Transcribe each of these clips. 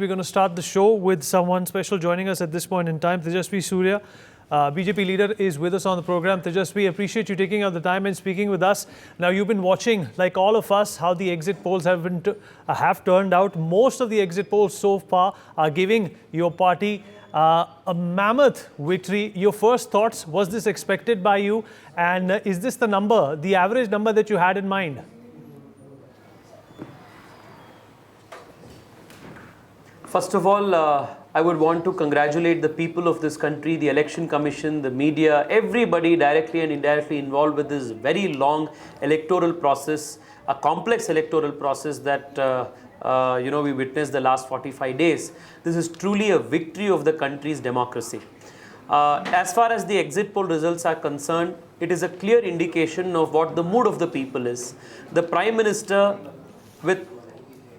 We're going to start the show with someone special joining us at this point in time. Tejasvi Surya, BJP leader, is with us on the program. Tejasvi, appreciate you taking out the time and speaking with us. Now, you've been watching, like all of us, how the exit polls have turned out. Most of the exit polls so far are giving your party a mammoth victory. Your first thoughts, was this expected by you? And is this the average number that you had in mind? First of all, I would want to congratulate the people of this country, the Election Commission, the media, everybody directly and indirectly involved with this very long electoral process, a complex electoral process that we witnessed the last 45 days. This is truly a victory of the country's democracy. As far as the exit poll results are concerned, it is a clear indication of what the mood of the people is. The Prime Minister, with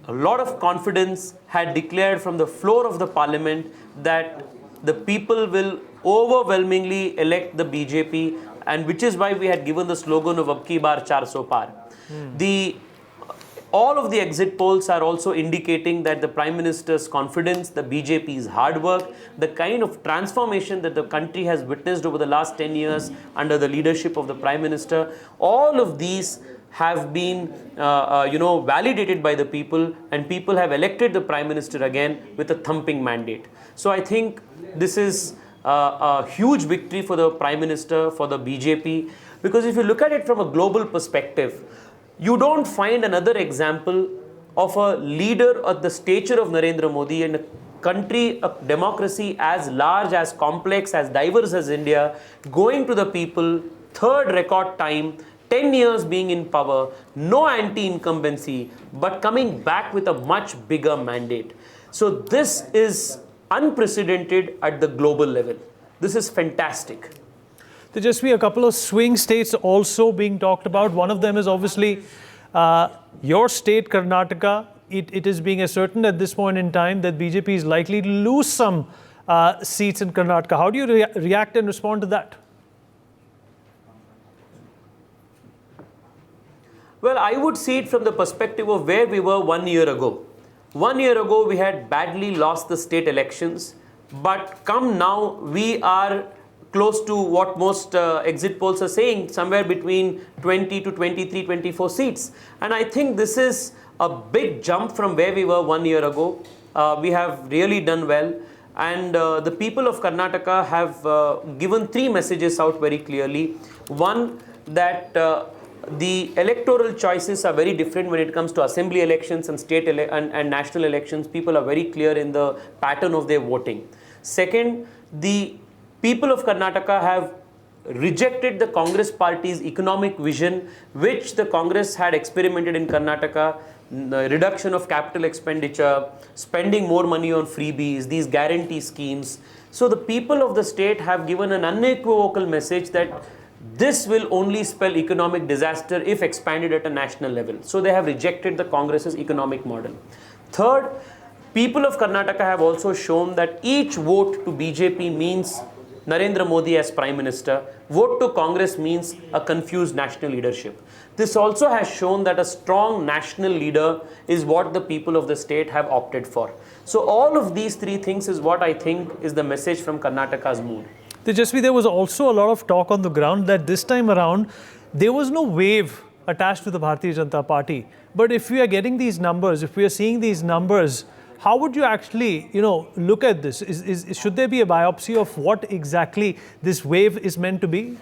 a lot of confidence, had declared from the floor of the parliament that the people will overwhelmingly elect the BJP, and which is why we had given the slogan of Ab ki baar 400 par. All of the exit polls are also indicating that the Prime Minister's confidence, the BJP's hard work, the kind of transformation that the country has witnessed over the last 10 years under the leadership of the Prime Minister, all of these have been validated by the people, and people have elected the Prime Minister again with a thumping mandate. So I think this is a huge victory for the Prime Minister, for the BJP, because if you look at it from a global perspective, you don't find another example of a leader of the stature of Narendra Modi in a country, a democracy as large, as complex, as diverse as India, going to the people, third record time, 10 years being in power, no anti-incumbency, but coming back with a much bigger mandate. So this is unprecedented at the global level. This is fantastic. There just be a couple of swing states also being talked about. One of them is obviously your state, Karnataka. It is being ascertained at this point in time that BJP is likely to lose some seats in Karnataka. How do you react and respond to that? Well, I would see it from the perspective of where we were 1 year ago. 1 year ago, we had badly lost the state elections, but come now, we are close to what most exit polls are saying, somewhere between 20 to 23, 24 seats. And I think this is a big jump from where we were 1 year ago. We have really done well. And the people of Karnataka have given three messages out very clearly. One, that the electoral choices are very different when it comes to assembly elections and state and national elections. People are very clear in the pattern of their voting. Second, the people of Karnataka have rejected the Congress party's economic vision, which the Congress had experimented in Karnataka, the reduction of capital expenditure, spending more money on freebies, these guarantee schemes. So the people of the state have given an unequivocal message that this will only spell economic disaster if expanded at a national level. So they have rejected the Congress's economic model. Third, people of Karnataka have also shown that each vote to BJP means Narendra Modi as Prime Minister. Vote to Congress means a confused national leadership. This also has shown that a strong national leader is what the people of the state have opted for. So all of these three things is what I think is the message from Karnataka's mood. There was also a lot of talk on the ground that this time around, there was no wave attached to the Bharatiya Janata Party. But if we are getting these numbers, if we are seeing these numbers, how would you actually, look at this? Should there be a biopsy of what exactly this wave is meant to be?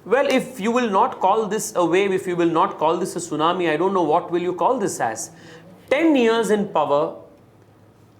Well, if you will not call this a wave, if you will not call this a tsunami, I don't know what will you call this as. 10 years in power,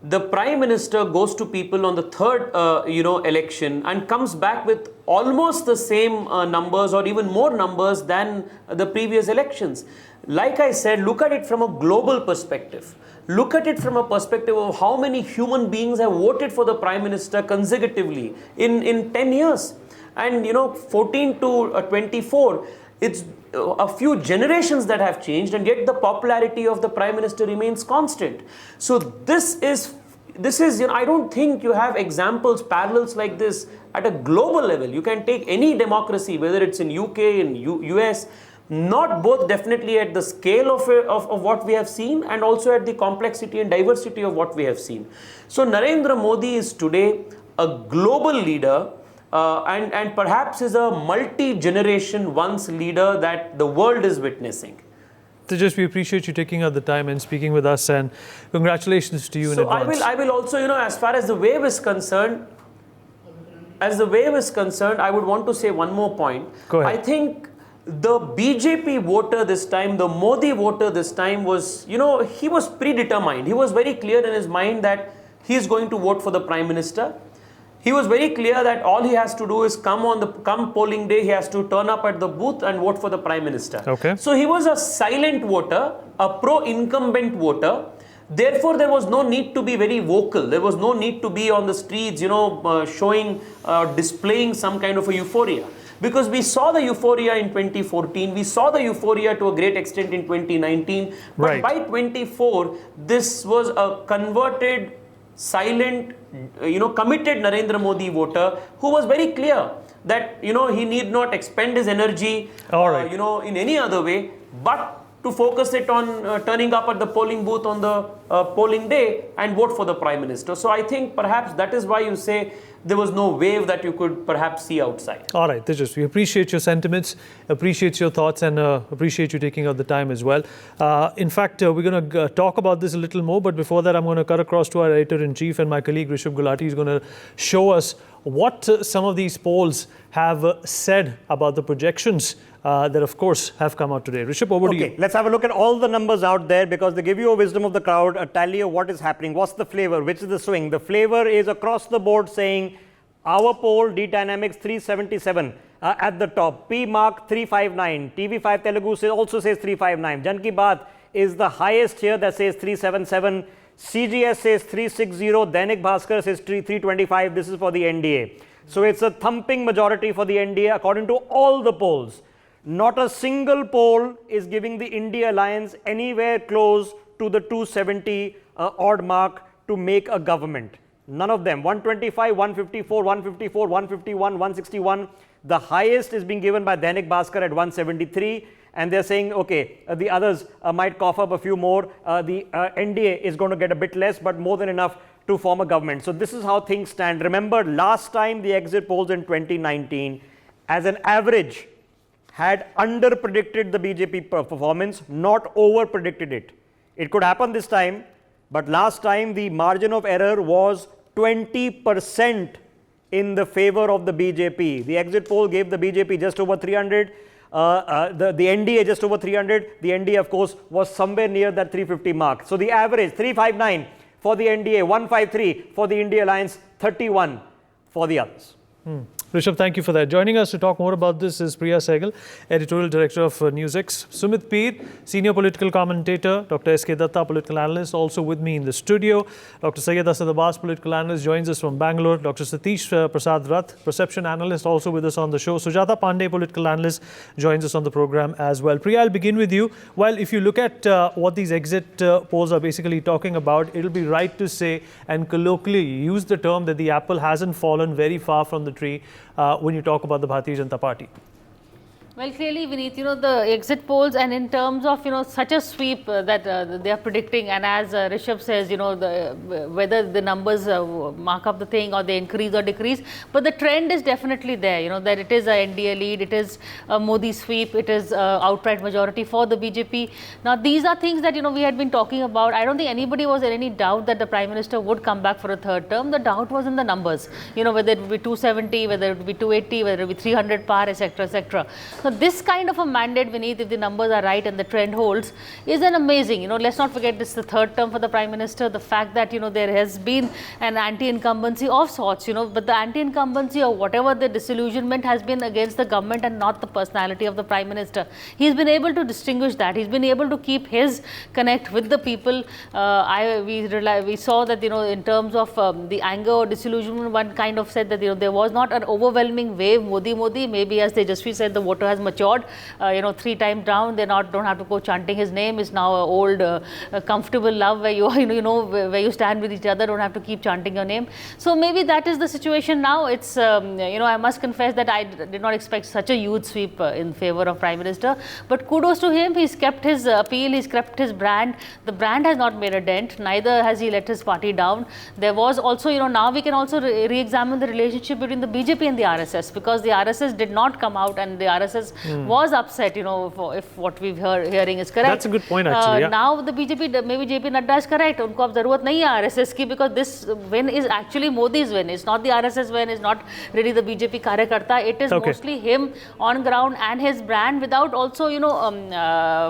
the Prime Minister goes to people on the third, election and comes back with almost the same numbers or even more numbers than the previous elections. Like I said, look at it from a global perspective. Look at it from a perspective of how many human beings have voted for the Prime Minister consecutively in 10 years. And, 14 to 24, it's a few generations that have changed, and yet the popularity of the Prime Minister remains constant. So this is, I don't think you have examples, parallels like this at a global level. You can take any democracy, whether it's in UK, in US, not both definitely at the scale of what we have seen and also at the complexity and diversity of what we have seen. So Narendra Modi is today a global leader and perhaps is a multi-generation once leader that the world is witnessing. Tejas, we appreciate you taking out the time and speaking with us, and congratulations to you in advance. I will also, as far as the wave is concerned, I would want to say one more point. Go ahead. I think the BJP voter this time, the Modi voter this time was, he was predetermined. He was very clear in his mind that he is going to vote for the Prime Minister. He was very clear that all he has to do is come polling day, he has to turn up at the booth and vote for the Prime Minister. Okay. So he was a silent voter, a pro-incumbent voter. Therefore, there was no need to be very vocal. There was no need to be on the streets, displaying some kind of a euphoria. Because we saw the euphoria in 2014, we saw the euphoria to a great extent in 2019. But Right. by 24, this was a converted, silent, committed Narendra Modi voter who was very clear that, he need not expend his energy, All right. in any other way, but to focus it on turning up at the polling booth on the polling day and vote for the Prime Minister. So I think perhaps that is why you say there was no wave that you could perhaps see outside. All right, Tejas, we appreciate your sentiments, appreciate your thoughts, and appreciate you taking out the time as well. In fact, we're going to talk about this a little more, but before that, I'm going to cut across to our editor-in-chief, and my colleague Rishabh Gulati is going to show us what some of these polls have said about the projections that, of course, have come out today. Rishabh, over to you. Okay, let's have a look at all the numbers out there because they give you a wisdom of the crowd, a tally of what is happening, what's the flavor, which is the swing. The flavor is across the board saying our poll, D-Dynamics 377 at the top, P-Mark 359, TV5 Telugu also says 359, Jan Ki Baat is the highest here that says 377, CGS says 360, Dainik Bhaskar says 325, this is for the NDA. So it's a thumping majority for the NDA according to all the polls. Not a single poll is giving the India Alliance anywhere close to the 270 odd mark to make a government. None of them. 125, 154, 154, 151, 161. The highest is being given by Dainik Bhaskar at 173. And they're saying, okay, the others might cough up a few more. The NDA is going to get a bit less, but more than enough to form a government. So this is how things stand. Remember, last time the exit polls in 2019, as an average, had under-predicted the BJP performance, not over-predicted it. It could happen this time, but last time the margin of error was 20% in the favor of the BJP. The exit poll gave the BJP just over 300, the NDA just over 300. The NDA, of course, was somewhere near that 350 mark. So the average, 359 for the NDA, 153 for the India Alliance, 31 for the others. Rishabh, thank you for that. Joining us to talk more about this is Priya Sehgal, editorial director of NewsX. Sumit Peer, senior political commentator. Dr. S.K. Datta, political analyst, also with me in the studio. Dr. Syed Asad Abbas, political analyst, joins us from Bangalore. Dr. Satish Prasad Rath, perception analyst, also with us on the show. Sujata Pandey, political analyst, joins us on the program as well. Priya, I'll begin with you. Well, if you look at what these exit polls are basically talking about, it'll be right to say and colloquially use the term that the apple hasn't fallen very far from the tree when you talk about the Bharatiya Janata Party. Well, clearly, Vineet, the exit polls and in terms of, such a sweep that they are predicting, and as Rishabh says, whether the numbers mark up the thing or they increase or decrease, but the trend is definitely there, that it is a NDA lead, it is a Modi sweep, it is outright majority for the BJP. Now, these are things that, we had been talking about. I don't think anybody was in any doubt that the Prime Minister would come back for a third term. The doubt was in the numbers, whether it would be 270, whether it would be 280, whether it would be 300 par, etc., etc. So this kind of a mandate, Vineet, if the numbers are right and the trend holds, is an amazing, let's not forget this is the third term for the Prime Minister. The fact that, there has been an anti-incumbency of sorts, but the anti-incumbency or whatever the disillusionment has been against the government and not the personality of the Prime Minister. He's been able to distinguish that. He's been able to keep his connect with the people. We saw that, in terms of the anger or disillusionment, one kind of said that, there was not an overwhelming wave, Modi, maybe as Tejasvi said, the voter has matured. 3 times down, they don't have to go chanting his name. It's now an old, comfortable love where where you stand with each other, don't have to keep chanting your name. So maybe that is the situation now. It's I must confess that I did not expect such a huge sweep in favor of Prime Minister. But kudos to him. He's kept his appeal. He's kept his brand. The brand has not made a dent. Neither has he let his party down. There was also, now we can also re-examine the relationship between the BJP and the RSS, because the RSS did not come out and the RSS was upset, if what we've hearing is correct. That's a good point, actually. Now the BJP, maybe JP Nadda is correct. Unko ab zarurat nahi hai RSS ki, because this win is actually Modi's win. It's not the RSS win. It's not really the BJP karyakarta. It is mostly him on ground and his brand, without also,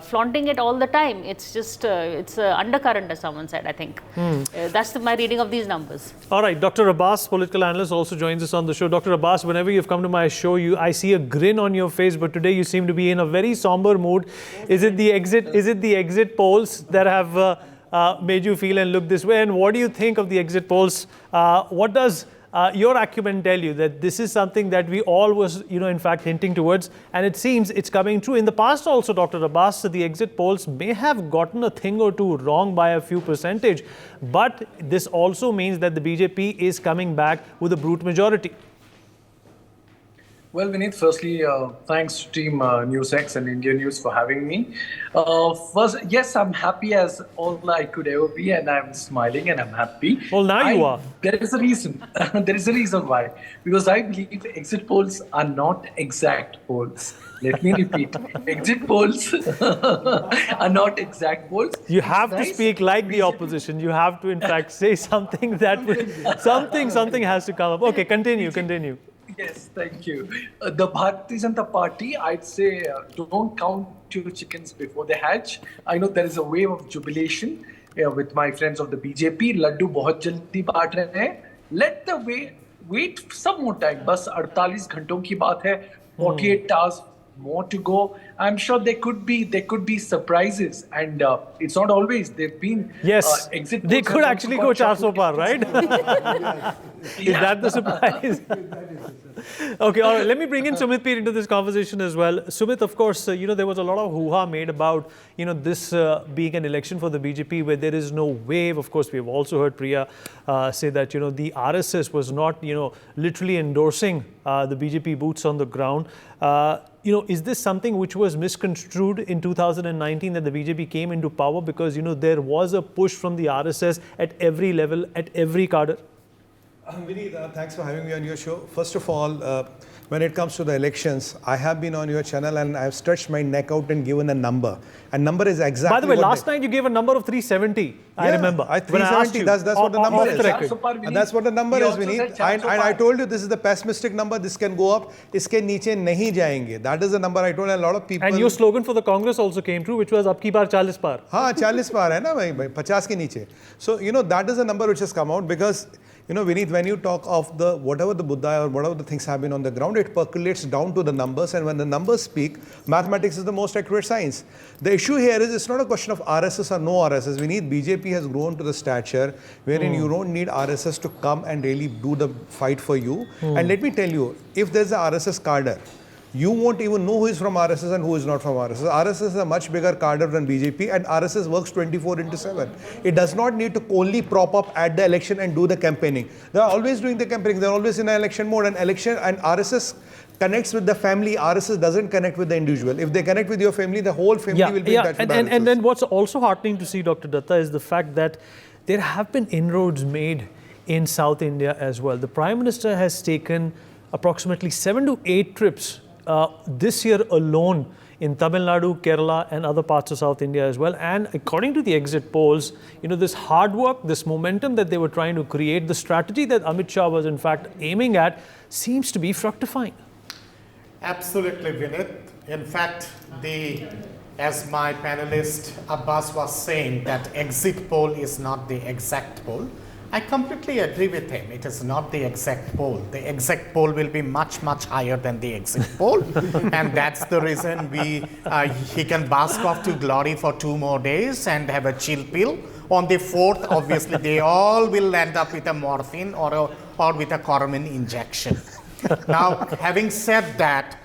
flaunting it all the time. It's just, it's undercurrent, as someone said, I think. That's my reading of these numbers. All right, Dr. Abbas, political analyst, also joins us on the show. Dr. Abbas, whenever you've come to my show, I see a grin on your face, but today you seem to be in a very somber mood. Is it the exit polls that have made you feel and look this way? And what do you think of the exit polls? What does your acumen tell you that this is something that we all was, in fact, hinting towards, and it seems it's coming true? In the past also, Dr. Abbas, the exit polls may have gotten a thing or two wrong by a few percentage, but this also means that the BJP is coming back with a brute majority. Well, Vineet, firstly, thanks to Team NewsX and India News for having me. First, yes, I'm happy as all I could ever be, and I'm smiling and I'm happy. Well, now you are. There is a reason. There is a reason why. Because I believe exit polls are not exact polls. Let me repeat. Exit polls are not exact polls. You have to speak like the opposition. You have to, in fact, say something that will, something has to come up. Okay, continue. Yes, thank you. The Bharatiya Janata Party, I'd say, don't count your chickens before they hatch. I know there is a wave of jubilation with my friends of the BJP. Laddu बहुत जल्दी बांट रहे हैं. Let the wait some more time. बस 48 घंटों की बात है. 48 hours more to go. I'm sure there could be surprises, and it's not always. They've been exit. They could actually go 400 par, right? Is that the surprise? Okay, all right. Let me bring in Sumit Peer into this conversation as well. Sumit, of course, there was a lot of hoo-ha made about, this being an election for the BJP where there is no wave. Of course, we've also heard Priya say that, the RSS was not, literally endorsing the BJP boots on the ground. Is this something which was misconstrued in 2019 that the BJP came into power? Because, there was a push from the RSS at every level, at every cadre. Vineet, thanks for having me on your show. First of all, when it comes to the elections, I have been on your channel and I have stretched my neck out and given a number. And number is exactly. By the way, last night you gave a number of 370. I remember. 370. That's what the number is. And that's what the number is, Vineet. And I told you this is the pessimistic number. This can go up. Iske niche nahi jayenge. That is the number I told a lot of people. And your slogan for the Congress also came true, which was "Ab ki baar 40 par." हाँ, 40 par है ना भाई, 50 के नीचे. So that is a number which has come out because. Vineet, when you talk of whatever the Buddha or whatever the things have been on the ground, it percolates down to the numbers, and when the numbers speak, mathematics is the most accurate science. The issue here is it's not a question of RSS or no RSS. BJP has grown to the stature wherein you don't need RSS to come and really do the fight for you. And let me tell you, if there's a RSS cadre, you won't even know who is from RSS and who is not from RSS. RSS is a much bigger cadre than BJP, and RSS works 24/7. It does not need to only prop up at the election and do the campaigning. They are always doing the campaigning. They are always in an election mode, and RSS connects with the family. RSS doesn't connect with the individual. If they connect with your family, the whole family will be in touch with RSS. And then what's also heartening to see, Dr. Datta, is the fact that there have been inroads made in South India as well. The Prime Minister has taken approximately 7 to 8 trips this year alone in Tamil Nadu, Kerala and other parts of South India as well. And according to the exit polls, this hard work, this momentum that they were trying to create, the strategy that Amit Shah was in fact aiming at seems to be fructifying. Absolutely, Vinit. In fact, as my panelist Abbas was saying, that exit poll is not the exact poll. I completely agree with him. It is not the exact poll. The exact poll will be much, much higher than the exit poll. And that's the reason he can bask off to glory for 2 more days and have a chill pill. On the 4th, obviously, they all will end up with a morphine or with a Coromine injection. Now, having said that,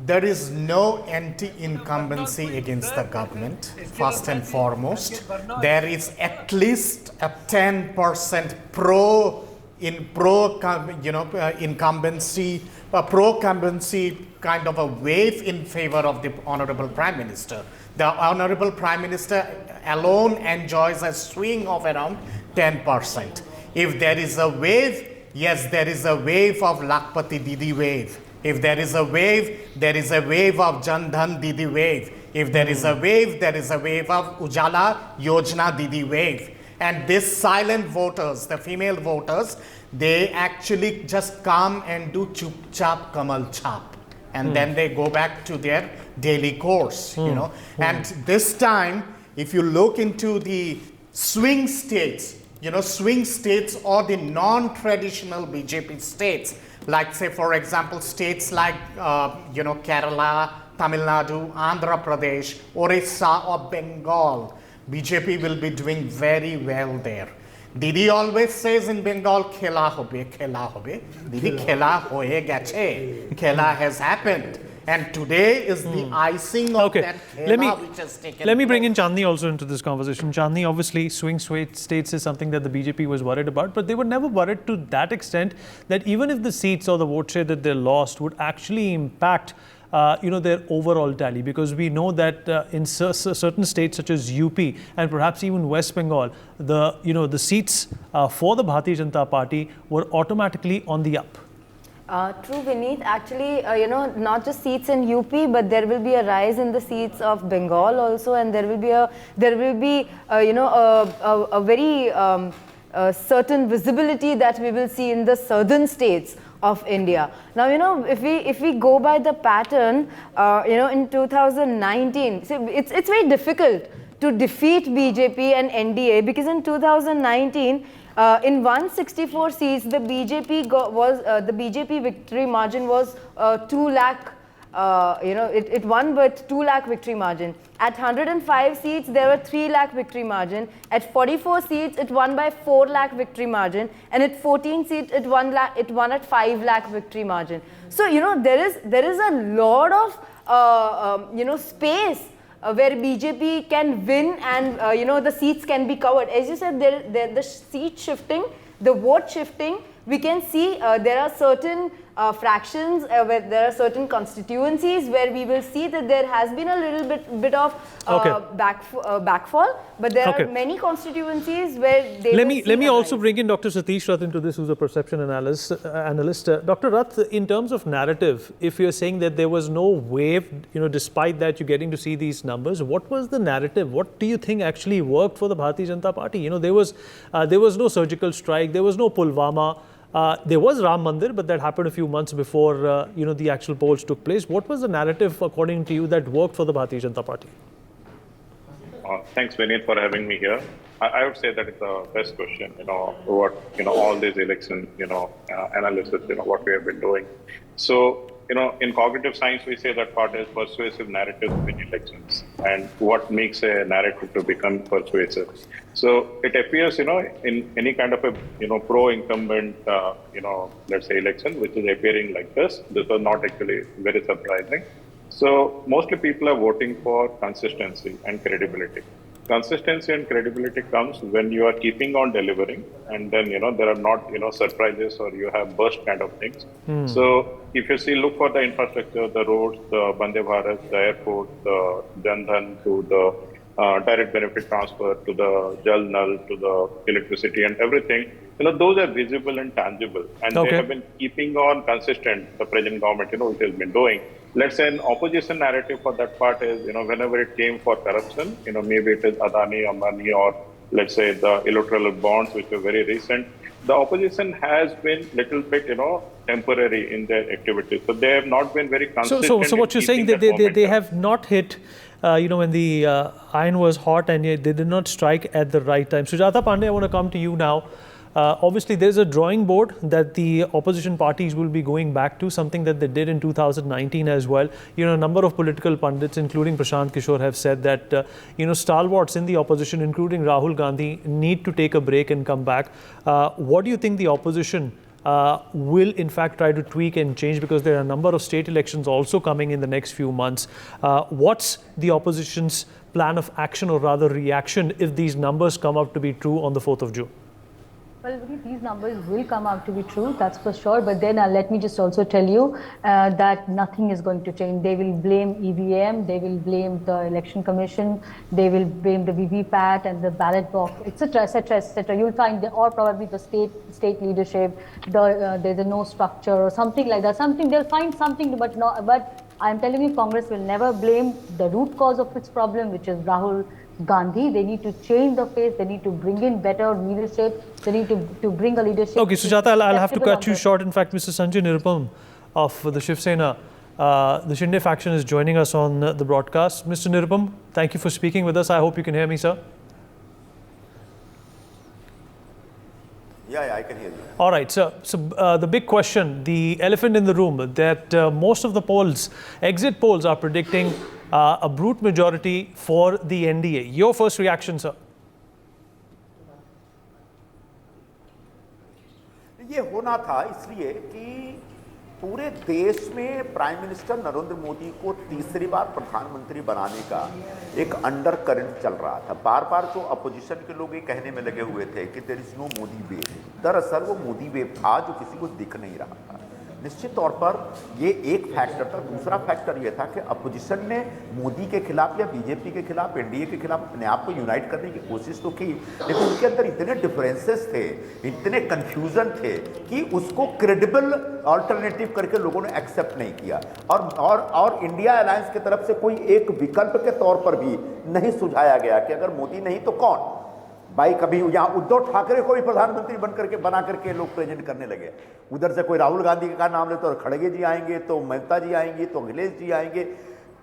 there is no anti-incumbency against the government, first and foremost. There is at least a 10% pro-incumbency kind of a wave in favor of the Honorable Prime Minister. The Honorable Prime Minister alone enjoys a swing of around 10%. If there is a wave, yes, there is a wave of Lakpati Didi wave. If there is a wave, there is a wave of Jan Dhan Didi wave. If there is a wave, there is a wave of Ujala Yojana Didi wave. And these silent voters, the female voters, they actually just come and do chup chap kamal chap. And then they go back to their daily course, you know. And this time, if you look into the swing states, swing states or the non-traditional BJP states, like say, for example, states like, Kerala, Tamil Nadu, Andhra Pradesh, Orissa or Bengal, BJP will be doing very well there. Didi always says in Bengal, khela hobe, khela hobe. Didi khela hoye gache. Khela has happened. And today is the icing of that khela which has taken Let me bring in Chandni also into this conversation. Chandni, obviously, swing states is something that the BJP was worried about, but they were never worried to that extent that even if the seats or the vote share that they lost would actually impact their overall tally, because we know that in certain states such as UP and perhaps even West Bengal, the seats for the Bharatiya Janata Party were automatically on the up. True, Vineet. Actually, not just seats in UP, but there will be a rise in the seats of Bengal also, and there will be a very certain visibility that we will see in the southern states of India. Now, if we go by the pattern, in 2019, see, it's very difficult to defeat BJP and NDA, because in 2019, in 164 seats, the BJP victory margin was 2 lakh. It won with 2 lakh victory margin. At 105 seats, there were 3 lakh victory margin. At 44 seats, it won by 4 lakh victory margin. And at 14 seats, it won at 5 lakh victory margin. So, there is a lot of, space where BJP can win, and the seats can be covered. As you said, the seat shifting, the vote shifting, we can see there are certain fractions, where there are certain constituencies where we will see that there has been a little bit of backfall, but there are many constituencies where they Let me also bring in Dr. Satish Rath into this, who's a perception analyst. Dr. Rath, in terms of narrative, if you're saying that there was no wave, despite that you're getting to see these numbers, what was the narrative? What do you think actually worked for the Bharatiya Janata Party? There was no surgical strike, there was no Pulwama. There was Ram Mandir, but that happened a few months before the actual polls took place. What was the narrative, according to you, that worked for the Bharatiya Janata Party? Thanks, Vineet, for having me here. I would say that it's the best question. What all these elections, analysis, what we have been doing. So, in cognitive science, we say that part is persuasive narratives in elections, and what makes a narrative to become persuasive. So it appears, in any kind of a, pro-incumbent, let's say election, which is appearing like this. This was not actually very surprising. So mostly people are voting for consistency and credibility. Consistency and credibility comes when you are keeping on delivering, and then, there are not, surprises, or you have burst kind of things. So if you see, look for the infrastructure, the roads, the Vande Bharat, the airport, the Jan Dhan, to the direct benefit transfer, to the Jal Nal, to the electricity and everything, those are visible and tangible. And they have been keeping on consistent, the present government, which has been doing. Let's say an opposition narrative for that part is, whenever it came for corruption, maybe it is Adani, Ambani, or let's say the electoral bonds, which were very recent. The opposition has been little bit, temporary in their activities. So they have not been very consistent. So what you're saying, they have not hit, when the iron was hot, and yet they did not strike at the right time. Sujata Pandey, I want to come to you now. Obviously, there's a drawing board that the opposition parties will be going back to, something that they did in 2019 as well. A number of political pundits, including Prashant Kishore, have said that, stalwarts in the opposition, including Rahul Gandhi, need to take a break and come back. What do you think the opposition will in fact try to tweak and change, because there are a number of state elections also coming in the next few months. What's the opposition's plan of action, or rather reaction, if these numbers come out to be true on the 4th of June? Well, these numbers will come out to be true, that's for sure. But then let me just also tell you that nothing is going to change. They will blame EVM, they will blame the Election Commission, they will blame the VVPAT and the ballot box, etc., etc., etc. You'll find, or probably the state leadership, there's a no structure or something like that. Something, they'll find something, but not. But I'm telling you, Congress will never blame the root cause of its problem, which is Rahul Gandhi. They need to change the face, they need to bring in better leadership, they need to bring a leadership. Okay, Sujata, I'll have to cut you short. In fact, Mr. Sanjay Nirupam of the Shiv Sena, the Shinde faction, is joining us on the broadcast. Mr. Nirupam, thank you for speaking with us. I hope you can hear me, sir. Yeah, I can hear you. All right, so the big question, the elephant in the room, that most of the polls, exit polls, are predicting a brute majority for the NDA. Your first reaction, sir? ये होना था इसलिए कि पूरे देश में prime minister Narendra Modi को तीसरी बार प्रधानमंत्री बनाने का एक अंडर करंट चल रहा था। बार बार जो अपोजिशन के लोग ये कहने में लगे हुए थे कि there is no Modi wave, दरअसल वो मोदी वेव था जो किसी को दिख नहीं रहा था। निश्चित तौर पर ये एक फैक्टर था। दूसरा फैक्टर ये था कि अपोजिशन ने मोदी के खिलाफ या बीजेपी के खिलाफ, एनडीए के खिलाफ अपने आप को यूनाइट करने की कोशिश तो की, लेकिन उनके अंदर इतने डिफरेंसेस थे, इतने कंफ्यूजन थे कि उसको क्रेडिबल अल्टरनेटिव करके लोगों ने एक्सेप्ट नहीं किया। और इंडिया अलायंस की तरफ से कोई एक विकल्प के तौर पर भी नहीं सुझाया गया कि अगर मोदी नहीं तो कौन। भाई कभी यहाँ उद्धव ठाकरे को भी प्रधानमंत्री बना करके लोग प्रेजेंट करने लगे। उधर से कोई राहुल गांधी का नाम ले तो खड़गे जी आएंगे, तो मेहता जी आएंगे, तो अखिलेश जी आएंगे।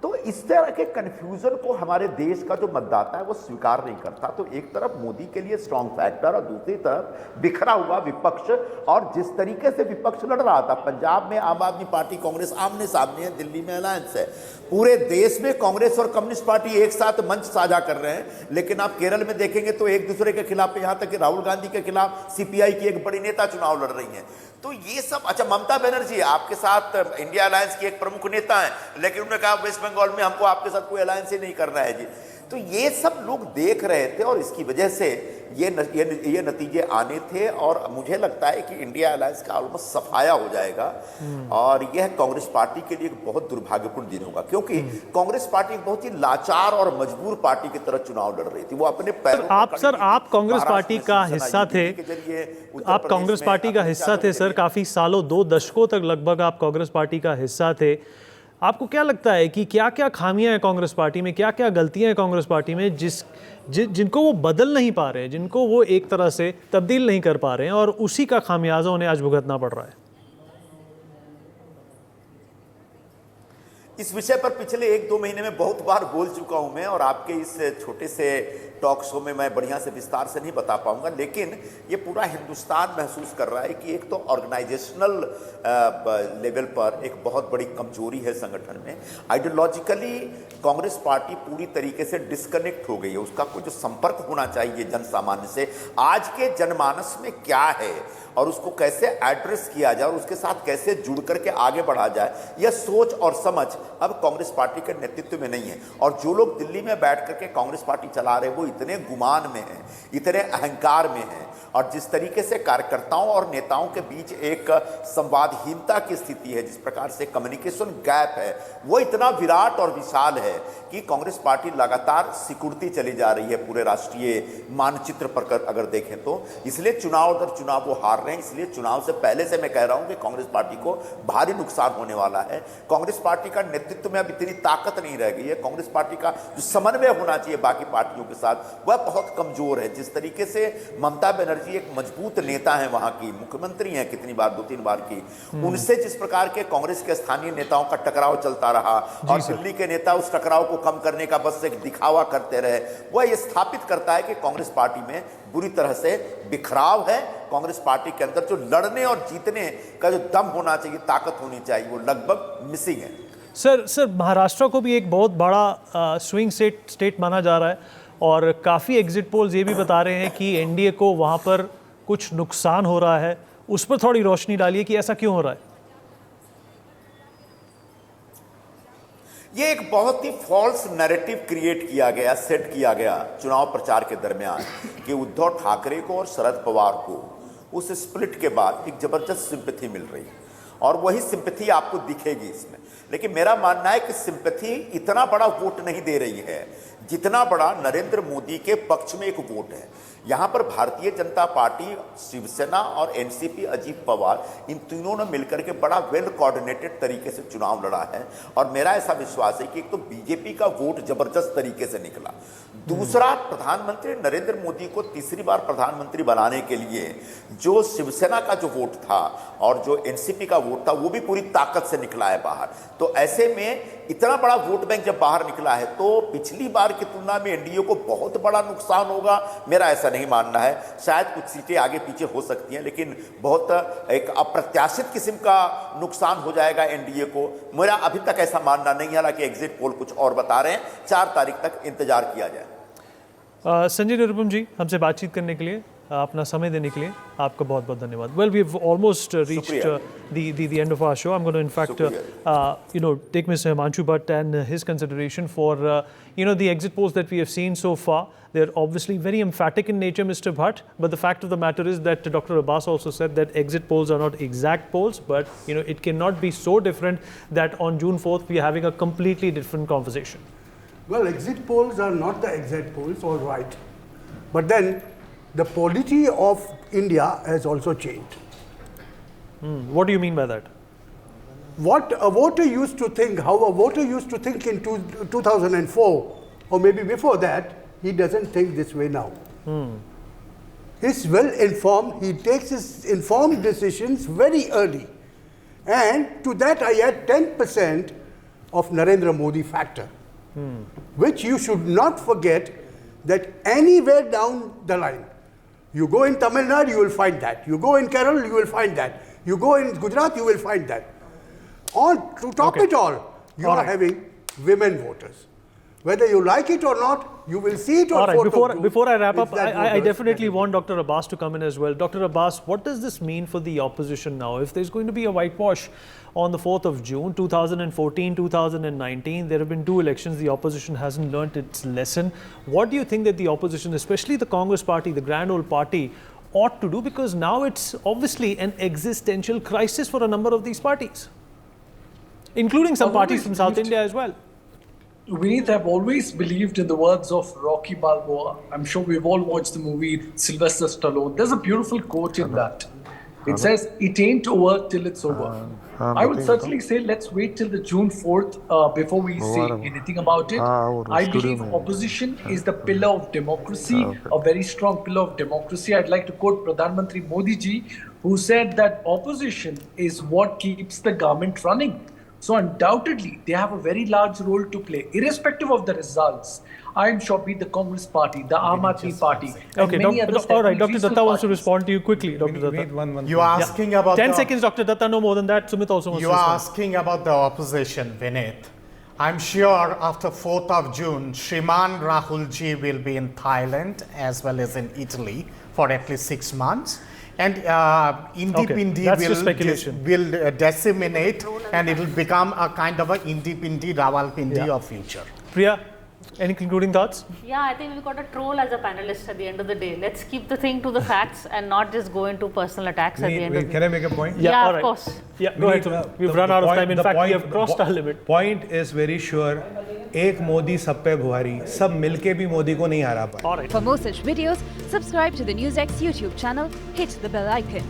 तो इस तरह के कंफ्यूजन को हमारे देश का जो मतदाता है वो स्वीकार नहीं करता। तो एक तरफ मोदी के लिए स्ट्रांग फैक्टर और दूसरी तरफ बिखरा हुआ विपक्ष। और जिस तरीके से विपक्ष लड़ रहा था, पंजाब में आम आदमी पार्टी कांग्रेस आमने सामने है, दिल्ली में अलायंस है, पूरे देश में कांग्रेस और कम्युनिस्ट पार्टी एक साथ मंच साझा कर रहे हैं। लेकिन आप केरल में देखेंगे तो एक दूसरे के खिलाफ, यहां तक कि राहुल गांधी के खिलाफ सीपीआई की एक बड़ी नेता चुनाव लड़ रही है। तो ये सब, अच्छा ममता बनर्जी आपके साथ इंडिया अलायंस की एक प्रमुख नेता है, लेकिन उन्होंने कहा वेस्ट बंगाल में हमको आपके साथ कोई अलायंस ही नहीं करना है जी। तो ये सब लोग देख रहे थे और इसकी वजह से ये नतीजे आने थे। और मुझे लगता है कि इंडिया अलायंस का ऑलमोस्ट सफाया हो जाएगा और यह कांग्रेस पार्टी के लिए एक बहुत दुर्भाग्यपूर्ण दिन होगा, क्योंकि कांग्रेस पार्टी एक बहुत ही लाचार और मजबूर पार्टी की तरह चुनाव लड़ रही थी। वो अपने पैरों आप कांग्रेस पार्टी का हिस्सा थे, आप कांग्रेस पार्टी का हिस्सा थे सर, काफी सालों, 2 दशकों तक लगभग आप कांग्रेस पार्टी का हिस्सा थे। आपको क्या लगता है कि क्या क्या खामियां हैं कांग्रेस पार्टी में, क्या क्या गलतियां हैं कांग्रेस पार्टी में जिनको वो बदल नहीं पा रहे हैं, जिनको वो एक तरह से तब्दील नहीं कर पा रहे हैं, और उसी का खामियाजा उन्हें आज भुगतना पड़ रहा है? इस विषय पर पिछले 1-2 महीने में बहुत बार बोल चुका हूं मैं, और आपके इस छोटे से टॉक शो में मैं बढ़िया से विस्तार से नहीं बता पाऊंगा। लेकिन ये पूरा हिंदुस्तान महसूस कर रहा है कि एक तो ऑर्गेनाइजेशनल लेवल पर एक बहुत बड़ी कमजोरी है संगठन में। आइडियोलॉजिकली कांग्रेस पार्टी पूरी तरीके से डिस्कनेक्ट हो गई है। उसका कोई जो संपर्क होना चाहिए जन सामान्य से, आज के जनमानस में क्या है और उसको कैसे एड्रेस किया जाए और उसके साथ कैसे जुड़ करके आगे बढ़ा जाए, यह सोच और समझ अब कांग्रेस पार्टी के नेतृत्व में नहीं है। और जो लोग दिल्ली में बैठ करके कांग्रेस पार्टी चला रहे हैं वो इतने गुमान में हैं, इतने अहंकार में हैं, और जिस तरीके से कार्यकर्ताओं और नेताओं के बीच एक संवादहीनता की स्थिति है, जिस प्रकार से कम्युनिकेशन गैप है, वो इतना विराट और विशाल है कि कांग्रेस पार्टी लगातार सिकुड़ती चली जा रही है पूरे राष्ट्रीय मानचित्र पर अगर देखें तो। इसलिए चुनाव दर चुनाव वो हार रहे हैं। इसलिए चुनाव से पहले से मैं कह रहा हूं कि कांग्रेस पार्टी को भारी नुकसान होने वाला है। कांग्रेस पार्टी का नेतृत्व में अब इतनी ताकत नहीं रह गई है। कांग्रेस पार्टी का जो समन्वय होना चाहिए बाकी पार्टियों के साथ, वह बहुत कमजोर है। जिस तरीके से ममता बनर्जी एक मजबूत नेता है, वहां की मुख्यमंत्री हैं कितनी बार, 2-3 बार की, उनसे जिस प्रकार के कांग्रेस के स्थानीय नेताओं का टकराव चलता रहा और दिल्ली के नेता उस टकराव को कम करने का बस एक दिखावा करते रहे, वह यह स्थापित करता है कि कांग्रेस पार्टी में बुरी तरह से बिखराव है। कांग्रेस पार्टी के अंदर जो लड़ने और जीतने का जो दम होना चाहिए, ताकत होनी चाहिए, वो लगभग मिसिंग है। सर महाराष्ट्र को भी एक बहुत बड़ा स्विंग स्टेट माना जा रहा है, और काफ़ी एग्जिट पोल्स ये भी बता रहे हैं कि एनडीए को वहाँ पर कुछ नुकसान हो रहा है। उस पर थोड़ी रोशनी डालिए कि ऐसा क्यों हो रहा है। ये एक बहुत ही फॉल्स नैरेटिव क्रिएट किया गया, सेट किया गया चुनाव प्रचार के दरमियान कि उद्धव ठाकरे को और शरद पवार को उस स्प्लिट के बाद एक जबरदस्त सिंपैथी मिल रही है और वही सिंपैथी आपको दिखेगी इसमें। लेकिन मेरा मानना है कि सिंपैथी इतना बड़ा वोट नहीं दे रही है जितना बड़ा नरेंद्र मोदी के पक्ष में एक वोट है। यहाँ पर भारतीय जनता पार्टी, शिवसेना और एनसीपी, अजीत पवार, इन तीनों ने मिलकर के बड़ा वेल कोऑर्डिनेटेड तरीके से चुनाव लड़ा है और मेरा ऐसा विश्वास है कि एक तो बीजेपी का वोट जबरदस्त तरीके से निकला, दूसरा प्रधानमंत्री नरेंद्र मोदी को तीसरी बार प्रधानमंत्री बनाने के लिए जो शिवसेना का जो वोट था और जो एनसीपी का वोट था वो भी पूरी ताकत से निकला है बाहर। तो ऐसे में इतना बड़ा वोट बैंक जब बाहर निकला है तो पिछली बार की तुलना में एनडीए को बहुत बड़ा नुकसान होगा, मेरा ऐसा नहीं मानना है। शायद कुछ सीटें आगे पीछे हो सकती हैं लेकिन बहुत एक अप्रत्याशित किस्म का नुकसान हो जाएगा एनडीए को, मेरा अभी तक ऐसा मानना नहीं है। हालांकि एग्जिट पोल कुछ और बता रहे हैं, 4 तारीख तक इंतजार किया जाए। संजय निरुपम जी, हमसे बातचीत करने के लिए, अपना समय देने के लिए आपका बहुत बहुत धन्यवाद। Well, we have almost reached the end of our show. I'm going to in fact take Mr. Himanshu Bhatt and his consideration for the exit polls that we have seen so far. They're obviously very emphatic in nature, Mr. Bhatt, but the fact of the matter is that Dr. Abbas also said that exit polls are not exact polls, but it cannot be so different that on June 4th we are having a completely different conversation. Well, exit polls are not the exact polls, all right. But then the polity of India has also changed. What do you mean by that? What a voter used to think, how a voter used to think in 2004 or maybe before that, he doesn't think this way now. He's well informed, he takes his informed decisions very early. And to that I add 10% of Narendra Modi factor, which you should not forget that anywhere down the line, you go in Tamil Nadu, you will find that. You go in Kerala, you will find that. You go in Gujarat, you will find that. To top it all, you are having women voters. Whether you like it or not, you will see it on photo. Before I wrap up, I definitely want Dr. Abbas to come in as well. Dr. Abbas, what does this mean for the opposition now? If there's going to be a whitewash on the 4th of June, 2014, 2019, there have been 2 elections, the opposition hasn't learnt its lesson. What do you think that the opposition, especially the Congress party, the grand old party, ought to do? Because now it's obviously an existential crisis for a number of these parties, including some parties from South India as well. Vineet, I've always believed in the words of Rocky Balboa. I'm sure we've all watched the movie Sylvester Stallone. There's a beautiful quote in that. It says, "It ain't over till it's over." I would certainly say let's wait till the June 4th before we say anything about it. I believe opposition is the pillar of democracy, a very strong pillar of democracy. I'd like to quote Pradhan Mantri Modi ji, who said that opposition is what keeps the government running. So undoubtedly, they have a very large role to play, irrespective of the results. I am sure be the Congress party, the Aam Aadmi party, and many others. All right, Dr. Datta wants to respond to you quickly. Dr. Datta. You are asking about 10 seconds, Dr. Datta, no more than that. Sumit also wants to respond. You are asking about the opposition, Vineet. I'm sure after 4th of June, Shriman Rahulji will be in Thailand as well as in Italy for at least 6 months. And Indipindi will disseminate and it will become a kind of a Indipindi Rawalpindi of future. Priya, any concluding thoughts? Yeah, I think we've got a troll as a panelist at the end of the day. Let's keep the thing to the facts and not just go into personal attacks at the end of the day. Can I make a point? Yeah, of course. Yeah, go ahead. We've run out of time. In fact, we have crossed our limit. Point is very sure. एक मोदी सब पे बुहारी, सब मिलके भी मोदी को नहीं हरा पाए. For more such videos, subscribe to the NewsX YouTube channel, hit the bell icon.